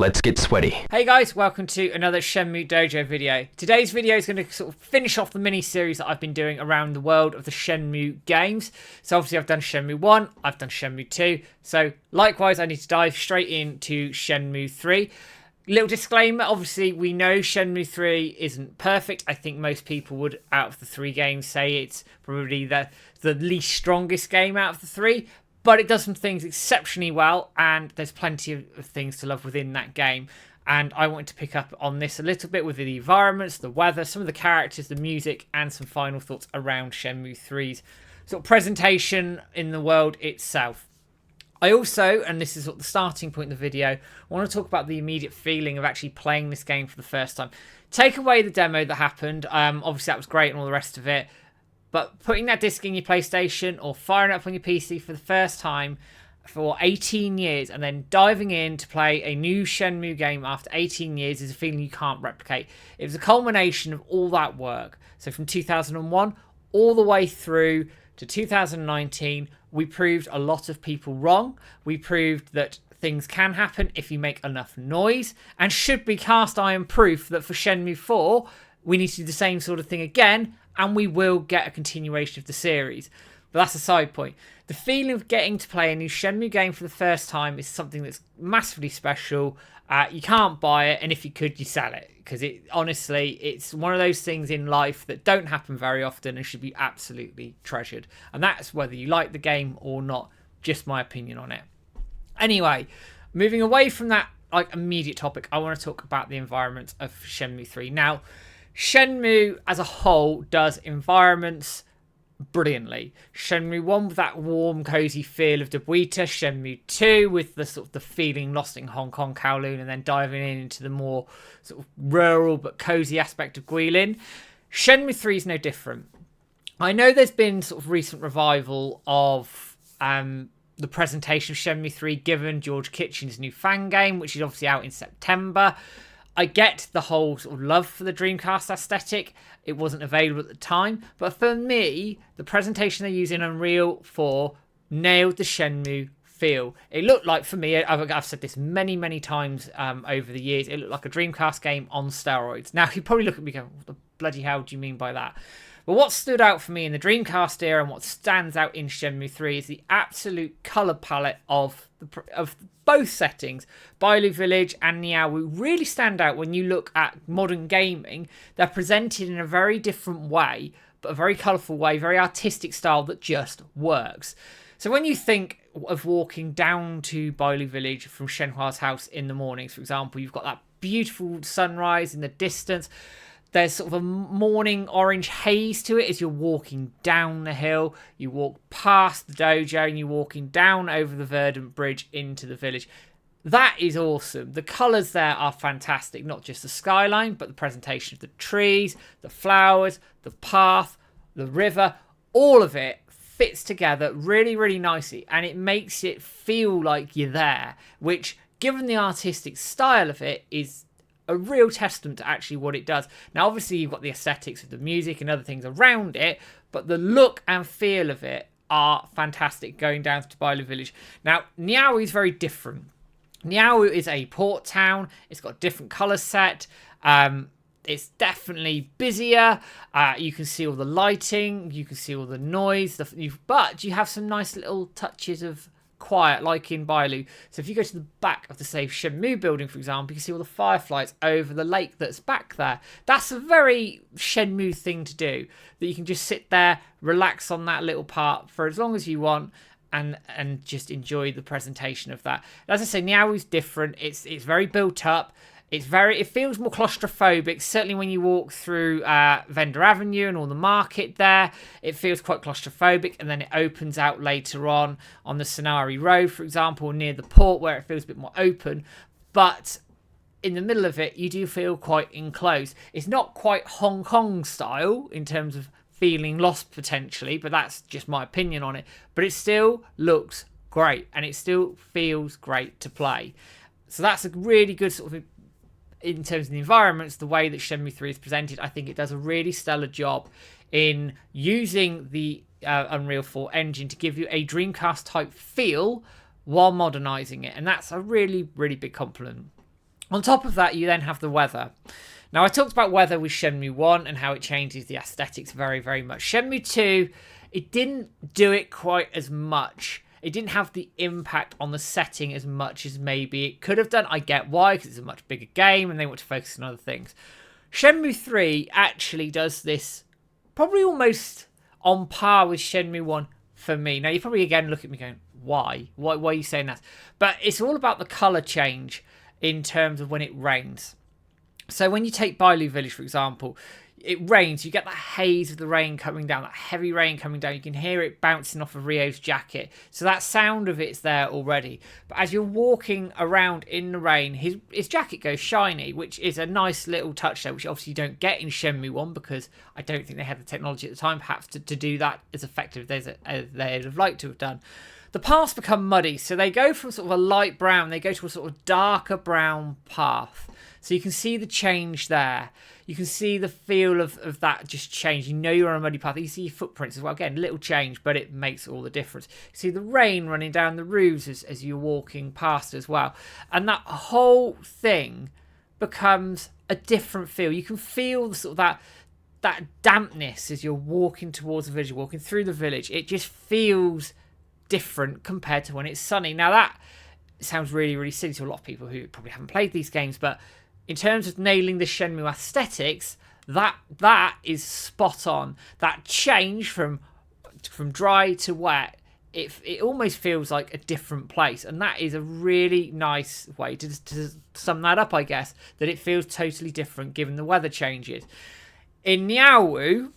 Let's get sweaty. Hey guys, welcome to another Shenmue Dojo video. Today's video is going to sort of finish off the mini-series that I've been doing around the world of the Shenmue games. So obviously I've done Shenmue 1, I've done Shenmue 2, so likewise I need to dive straight into Shenmue 3. Little disclaimer, obviously we know Shenmue 3 isn't perfect. I think most people would, out of the three games, say it's probably the least strongest game out of the three. But it does some things exceptionally well, and there's plenty of things to love within that game. And I wanted to pick up on this a little bit with the environments, the weather, some of the characters, the music, and some final thoughts around Shenmue 3's sort of presentation in the world itself. I also, and this is sort of the starting point of the video, want to talk about the immediate feeling of actually playing this game for the first time. Take away the demo that happened. Obviously, that was great and all the rest of it. But putting that disc in your PlayStation or firing it up on your PC for the first time for 18 years and then diving in to play a new Shenmue game after 18 years is a feeling you can't replicate. It was a culmination of all that work. So from 2001 all the way through to 2019, we proved a lot of people wrong. We proved that things can happen if you make enough noise, and should be cast iron proof that for Shenmue 4, we need to do the same sort of thing again, and we will get a continuation of the series. But that's a side point. The feeling of getting to play a new Shenmue game for the first time is something that's massively special. You can't buy it, and if you could, you sell it. Because honestly, it's one of those things in life that don't happen very often and should be absolutely treasured. And that's whether you like the game or not. Just my opinion on it. Anyway, moving away from that immediate topic, I want to talk about the environment of Shenmue 3. Now, Shenmue as a whole does environments brilliantly. Shenmue 1 with that warm, cozy feel of Dobuita. Shenmue 2 with the sort of the feeling lost in Hong Kong Kowloon, and then diving into the more sort of rural but cozy aspect of Guilin. Shenmue 3 is no different. I know there's been sort of recent revival of the presentation of Shenmue 3 given George Kitchen's new fan game, which is obviously out in September. I get the whole sort of love for the Dreamcast aesthetic. It wasn't available at the time. But for me, the presentation they used in Unreal 4 nailed the Shenmue feel. It looked like, for me, I've said this many, many times over the years, it looked like a Dreamcast game on steroids. Now, you probably look at me and go, what the bloody hell do you mean by that? But what stood out for me in the Dreamcast era and what stands out in Shenmue 3 is the absolute colour palette of both settings. Bailu Village and Niaowu really stand out when you look at modern gaming. They're presented in a very different way, but a very colourful way, very artistic style that just works. So when you think of walking down to Bailu Village from Shenhua's house in the mornings, for example, you've got that beautiful sunrise in the distance. There's sort of a morning orange haze to it as you're walking down the hill. You walk past the dojo and you're walking down over the verdant bridge into the village. That is awesome. The colours there are fantastic. Not just the skyline, but the presentation of the trees, the flowers, the path, the river. All of it fits together really, really nicely. And it makes it feel like you're there, which, given the artistic style of it, is a real testament to actually what it does. Now, obviously, you've got the aesthetics of the music and other things around it, but the look and feel of it are fantastic going down to Bailu Village. Now, Niaowu is very different. Niaowu is a port town. It's got a different colour set. It's definitely busier. You can see all the lighting. You can see all the noise. But you have some nice little touches of quiet, like in Bailu. So if you go to the back of the safe Shenmue building, for example, you can see all the fireflies over the lake that's back there. That's a very Shenmue thing to do, that you can just sit there, relax on that little part for as long as you want, and just enjoy the presentation of that. As I say, Niaowu's different. It's very built up. It feels more claustrophobic, certainly when you walk through Vendor Avenue and all the market there. It feels quite claustrophobic, and then it opens out later on the Sonari Road, for example, near the port, where it feels a bit more open. But in the middle of it, you do feel quite enclosed. It's not quite Hong Kong style in terms of feeling lost potentially, but that's just my opinion on it. But it still looks great, and it still feels great to play. So that's a really good sort of, in terms of the environments, the way that Shenmue 3 is presented. I think it does a really stellar job in using the Unreal 4 engine to give you a Dreamcast type feel while modernising it. And that's a really, really big compliment. On top of that, you then have the weather. Now, I talked about weather with Shenmue 1 and how it changes the aesthetics very, very much. Shenmue 2, it didn't do it quite as much. It didn't have the impact on the setting as much as maybe it could have done. I get why, because it's a much bigger game and they want to focus on other things. Shenmue 3 actually does this probably almost on par with Shenmue 1 for me. Now, you probably again look at me going, why? Why are you saying that? But it's all about the colour change in terms of when it rains. So when you take Bailu Village, for example, it rains. You get that haze of the rain coming down, that heavy rain coming down. You can hear it bouncing off of Ryo's jacket. So that sound of it's there already. But as you're walking around in the rain, his jacket goes shiny, which is a nice little touch there, which obviously you don't get in Shenmue 1 because I don't think they had the technology at the time, perhaps, to do that as effective as they'd have liked to have done. The paths become muddy, so they go from sort of a light brown, they go to a sort of darker brown path. So you can see the change there. You can see the feel of that just change. You know you're on a muddy path. You see your footprints as well. Again, little change, but it makes all the difference. You see the rain running down the roofs as you're walking past as well. And that whole thing becomes a different feel. You can feel sort of that dampness as you're walking towards the village, walking through the village. It just feels different compared to when it's sunny. Now that sounds really, really silly to a lot of people who probably haven't played these games, but in terms of nailing the Shenmue aesthetics, that is spot on. That change from dry to wet, it almost feels like a different place, and that is a really nice way to sum that up, I guess, that it feels totally different given the weather changes. In Niaowu,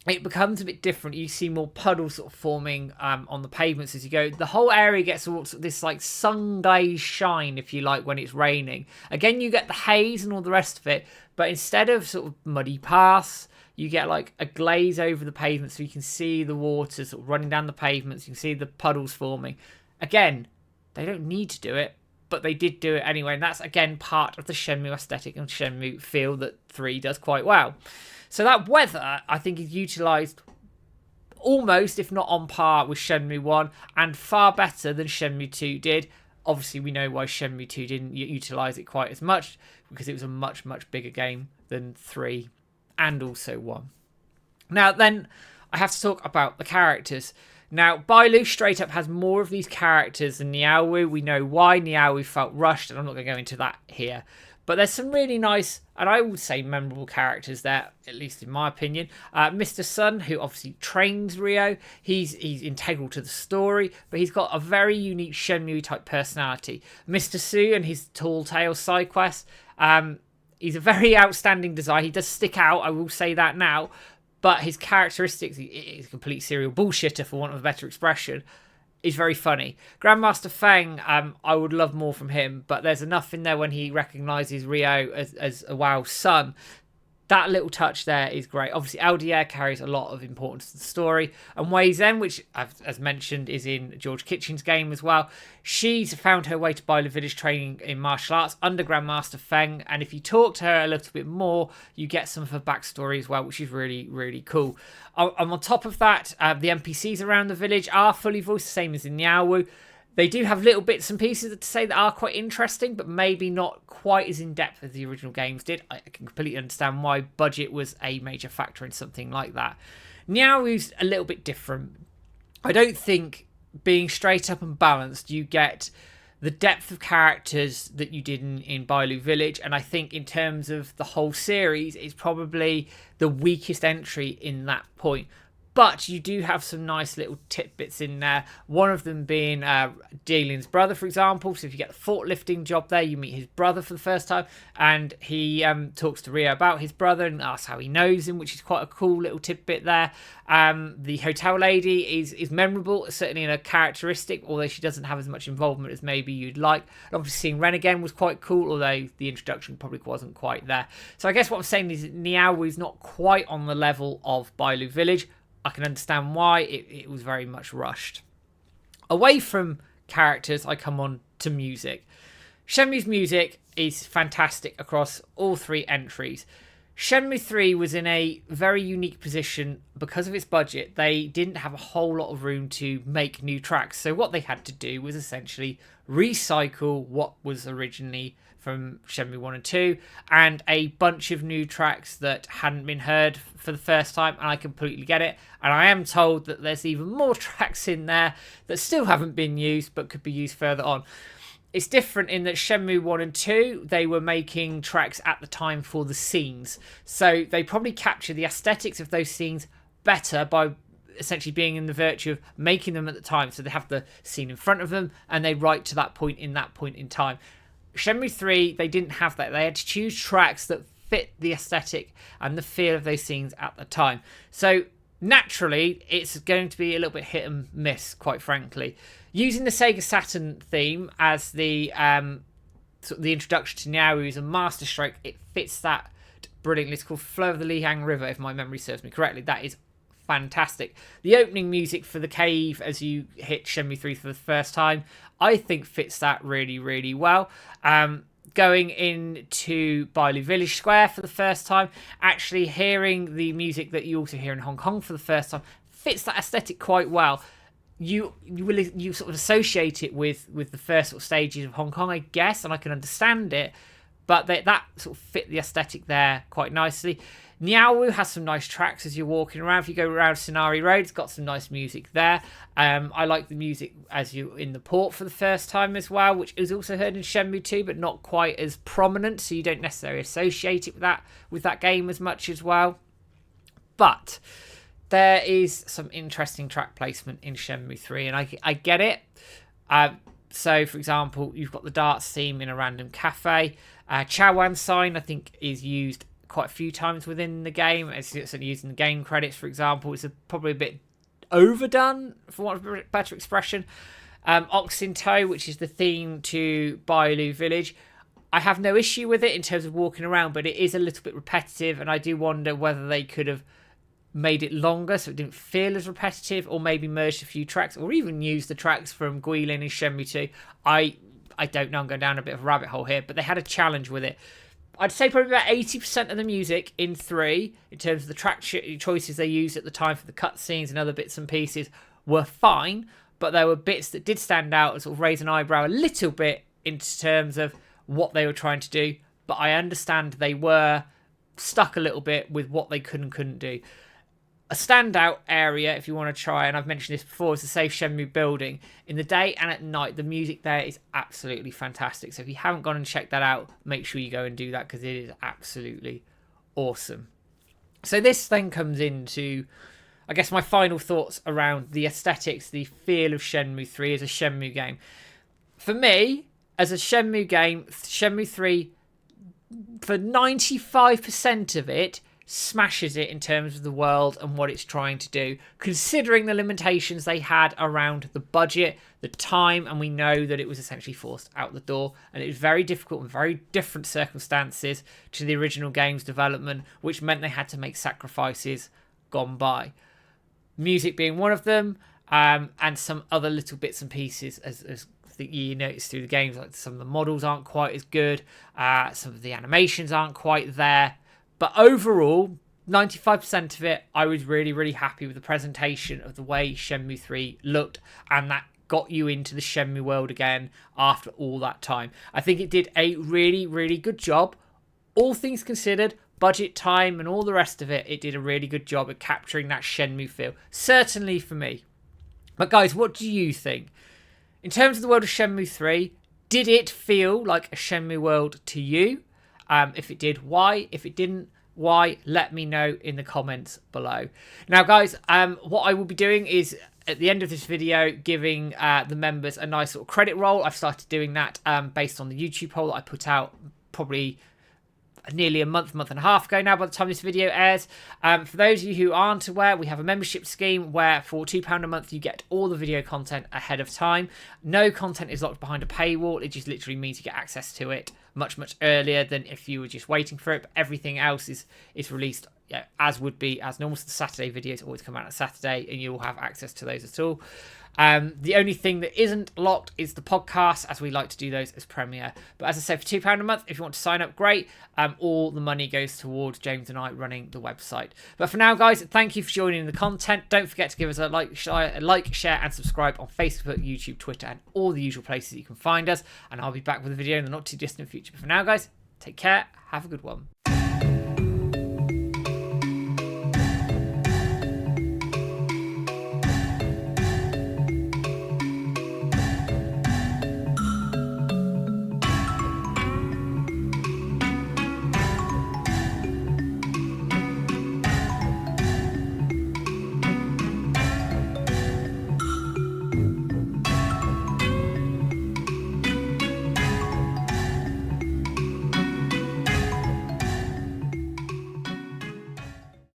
it becomes a bit different. You see more puddles sort of forming on the pavements as you go. The whole area gets all this like sun-glazed shine, if you like, when it's raining. Again, you get the haze and all the rest of it, but instead of sort of muddy paths, you get like a glaze over the pavement, so you can see the water sort of running down the pavements. You can see the puddles forming. Again, they don't need to do it, but they did do it anyway, and that's again part of the Shenmue aesthetic and Shenmue feel that 3 does quite well. So that weather, I think, is utilised almost, if not on par, with Shenmue 1, and far better than Shenmue 2 did. Obviously, we know why Shenmue 2 didn't utilise it quite as much, because it was a much, much bigger game than 3 and also 1. Now, then, I have to talk about the characters. Now, Bailu straight up has more of these characters than Niaowu. We know why. Niaowu felt rushed, and I'm not going to go into that here. But there's some really nice, and I would say memorable characters there, at least in my opinion. Mr. Sun, who obviously trains Ryo, he's integral to the story, but he's got a very unique Shenmue-type personality. Mr. Su and his Tall Tale side quest, he's a very outstanding design. He does stick out, I will say that now, but his characteristics, he's a complete serial bullshitter, for want of a better expression, is very funny. Grandmaster Feng, I would love more from him, but there's enough in there when he recognises Ryo as a WoW son. That little touch there is great. Obviously, LDR carries a lot of importance to the story. And Wei Zhen, which, as mentioned, is in George Kitchen's game as well. She's found her way to Bailu Village training in martial arts under Grandmaster Feng. And if you talk to her a little bit more, you get some of her backstory as well, which is really, really cool. And on top of that, the NPCs around the village are fully voiced, the same as in Niaowu. They do have little bits and pieces to say that are quite interesting, but maybe not quite as in-depth as the original games did. I can completely understand why budget was a major factor in something like that. Niaowu's a little bit different. I don't think, being straight up and balanced, you get the depth of characters that you did in Bailu Village, and I think in terms of the whole series, it's probably the weakest entry in that point. But you do have some nice little tidbits in there. One of them being Dealin's brother, for example. So if you get the forklifting job there, you meet his brother for the first time. And he talks to Ryo about his brother and asks how he knows him, which is quite a cool little tidbit there. The hotel lady is memorable, certainly in a characteristic, although she doesn't have as much involvement as maybe you'd like. And obviously seeing Ren again was quite cool, although the introduction probably wasn't quite there. So I guess what I'm saying is Niaowu is not quite on the level of Bailu Village. I can understand why it was very much rushed. Away from characters, I come on to music. Shenmue's music is fantastic across all 3 entries. Shenmue 3 was in a very unique position because of its budget. They didn't have a whole lot of room to make new tracks. So what they had to do was essentially recycle what was originally from Shenmue 1 and 2 and a bunch of new tracks that hadn't been heard for the first time, and I completely get it. And I am told that there's even more tracks in there that still haven't been used but could be used further on. It's different in that Shenmue 1 and 2, they were making tracks at the time for the scenes. So they probably capture the aesthetics of those scenes better by essentially being in the virtue of making them at the time. So they have the scene in front of them and they write to that point in time. Shenmue 3, they didn't have that. They had to choose tracks that fit the aesthetic and the feel of those scenes at the time. So naturally, it's going to be a little bit hit and miss, quite frankly. Using the Sega Saturn theme as the sort of the introduction to Niaowu is a masterstroke. It fits that brilliantly. It's called Flow of the Lihang River, if my memory serves me correctly. That is fantastic. The opening music for the cave as you hit Shenmue 3 for the first time, I think fits that really, really well. Going into Bailu Village Square for the first time, actually hearing the music that you also hear in Hong Kong for the first time, fits that aesthetic quite well. You sort of associate it with the first sort of stages of Hong Kong, I guess, and I can understand it, but that sort of fit the aesthetic there quite nicely. Niaowu has some nice tracks as you're walking around. If you go around Sinari Road, it's got some nice music there. I like the music as you're in the port for the first time as well, which is also heard in Shenmue 2, but not quite as prominent, so you don't necessarily associate it with that game as much as well. But there is some interesting track placement in Shenmue 3, and I get it. So, for example, you've got the darts theme in a random cafe. Chawan sign, I think, is used quite a few times within the game. It's used in the game credits, for example. It's probably a bit overdone, for want of a better expression. Oxin Toe, which is the theme to Bailu Village. I have no issue with it in terms of walking around, but it is a little bit repetitive, and I do wonder whether they could have made it longer so it didn't feel as repetitive, or maybe merged a few tracks, or even used the tracks from Guilin and Shenmue 2. I don't know, I'm going down a bit of a rabbit hole here, but they had a challenge with it. I'd say probably about 80% of the music in 3, in terms of the track choices they used at the time for the cutscenes and other bits and pieces, were fine, but there were bits that did stand out and sort of raise an eyebrow a little bit in terms of what they were trying to do, but I understand they were stuck a little bit with what they could and couldn't do. A standout area, if you want to try, and I've mentioned this before, is the Safe Shenmue building. In the day and at night, the music there is absolutely fantastic. So if you haven't gone and checked that out, make sure you go and do that, because it is absolutely awesome. So this then comes into, I guess, my final thoughts around the aesthetics, the feel of Shenmue 3 as a Shenmue game. For me, as a Shenmue game, Shenmue 3, for 95% of it, smashes it in terms of the world and what it's trying to do, considering the limitations they had around the budget, the time, and we know that it was essentially forced out the door, and it was very difficult and very different circumstances to the original game's development, which meant they had to make sacrifices gone by. Music being one of them, and some other little bits and pieces as I think you notice through the games, like some of the models aren't quite as good, some of the animations aren't quite there. But overall, 95% of it, I was really, really happy with the presentation of the way Shenmue 3 looked, and that got you into the Shenmue world again after all that time. I think it did a really, really good job. All things considered, budget, time, and all the rest of it, it did a really good job at capturing that Shenmue feel. Certainly for me. But guys, what do you think? In terms of the world of Shenmue 3, did it feel like a Shenmue world to you? If it did, why? If it didn't, why? Let me know in the comments below. Now, guys, what I will be doing is, at the end of this video, giving the members a nice sort of credit roll. I've started doing that based on the YouTube poll that I put out probably nearly a month and a half ago now by the time this video airs. For those of you who aren't aware, we have a membership scheme where for £2 a month you get all the video content ahead of time. No content is locked behind a paywall. It just literally means you get access to it much earlier than if you were just waiting for it. But everything else is released yeah, as would be as normal. So the Saturday videos always come out on Saturday, and you'll have access to those at all. The only thing that isn't locked is the podcast, as we like to do those as premiere. But as I said, for £2 a month, if you want to sign up, great. All the money goes towards James and I running the website. But for now, guys, thank you for joining the content. Don't forget to give us a like, share, and subscribe on Facebook, YouTube, Twitter, and all the usual places you can find us. And I'll be back with a video in the not too distant future. But for now, guys, take care. Have a good one.